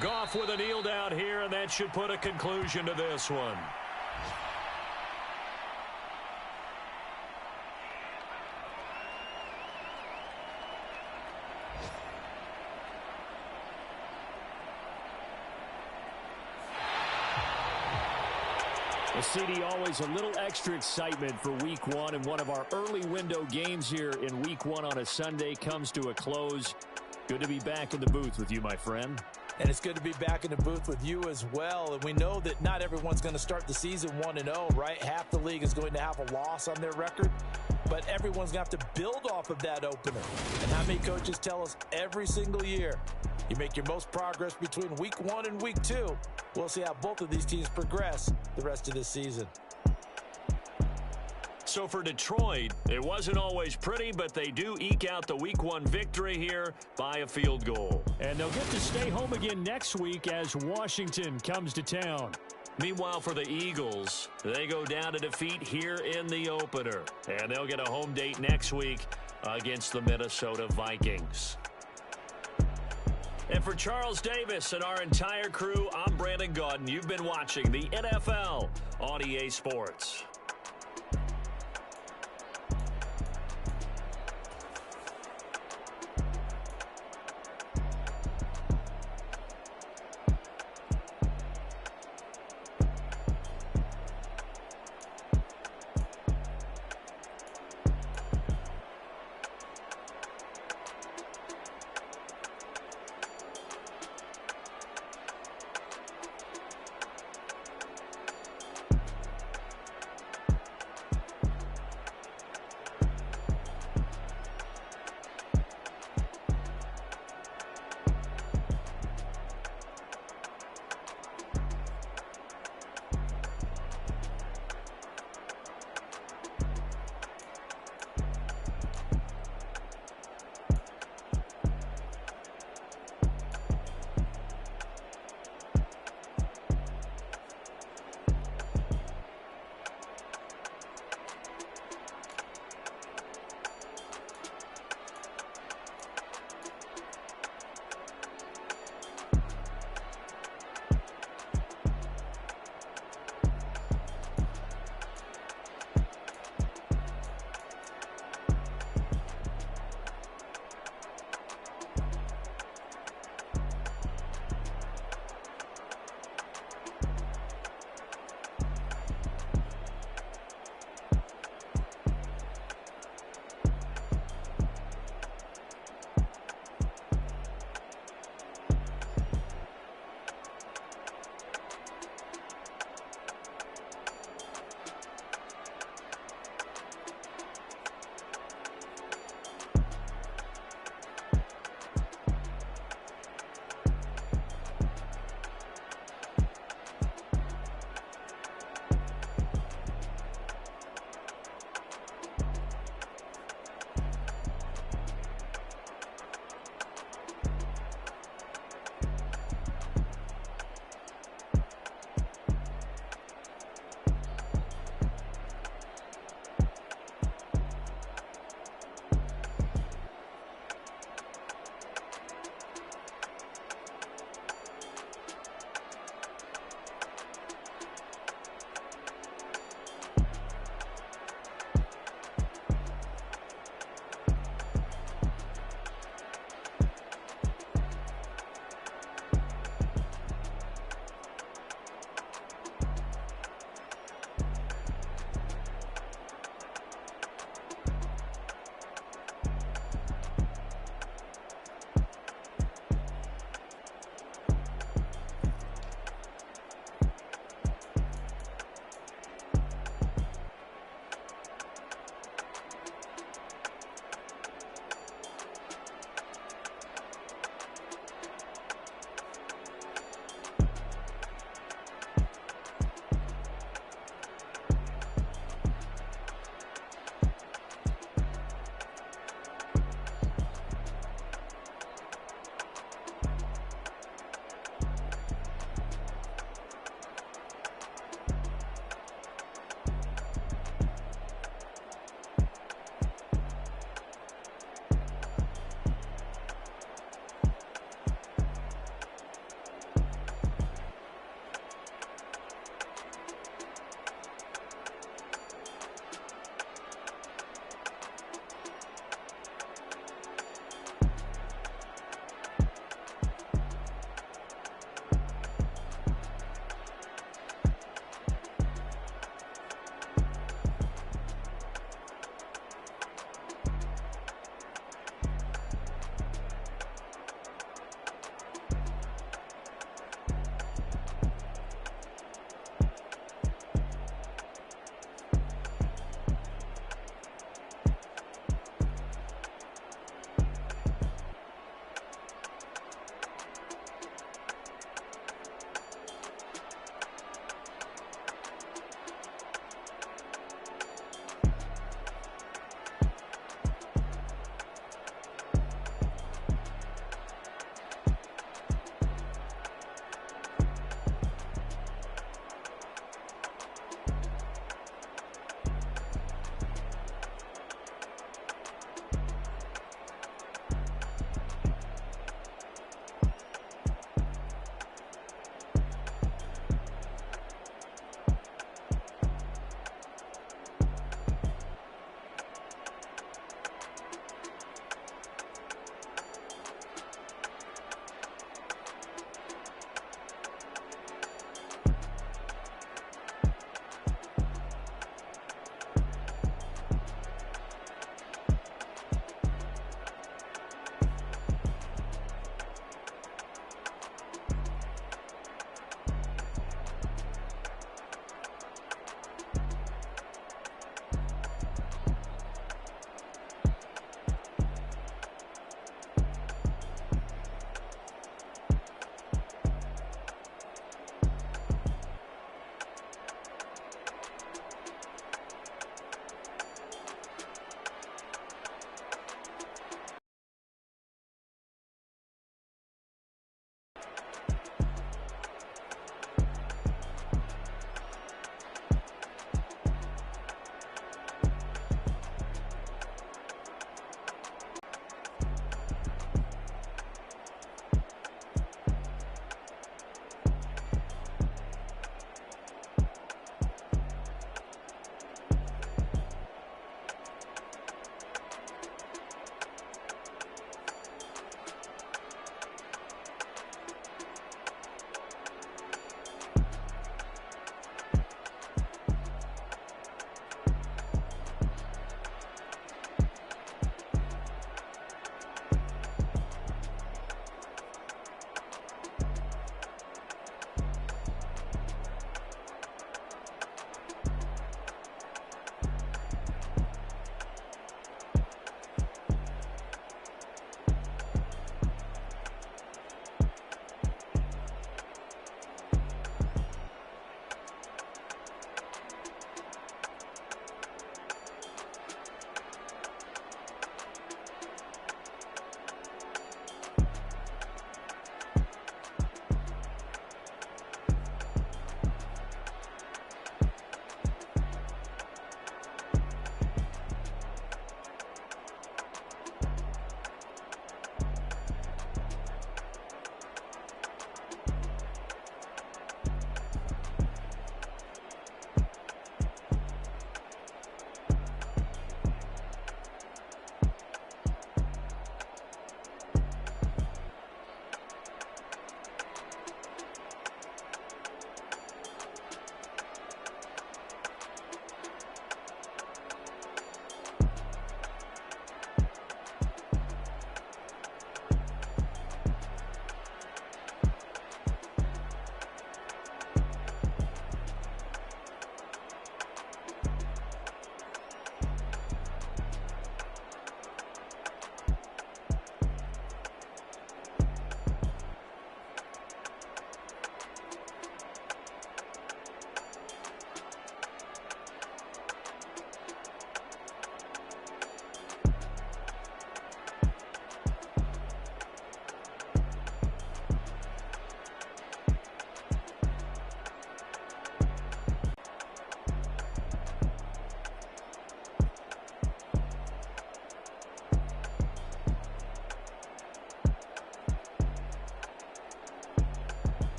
Goff with a kneel down here, and that should put a conclusion to this one. Well, CD, always a little extra excitement for week one, and one of our early window games here in week one on a Sunday comes to a close. Good to be back in the booth with you, my friend. And it's good to be back in the booth with you as well. And we know that not everyone's going to start the season 1-0, right? Half the league is going to have a loss on their record. but everyone's going to have to build off of that opener. And how many coaches tell us every single year, you make your most progress between week 1 and week 2. We'll see how both of these teams progress the rest of this season. So for Detroit, it wasn't always pretty, but they do eke out the Week 1 victory here by a field goal. And they'll get to stay home again next week as Washington comes to town. Meanwhile, for the Eagles, they go down to defeat here in the opener. And they'll get a home date next week against the Minnesota Vikings. And for Charles Davis and our entire crew, I'm Brandon Gaudin. You've been watching the NFL on EA Sports.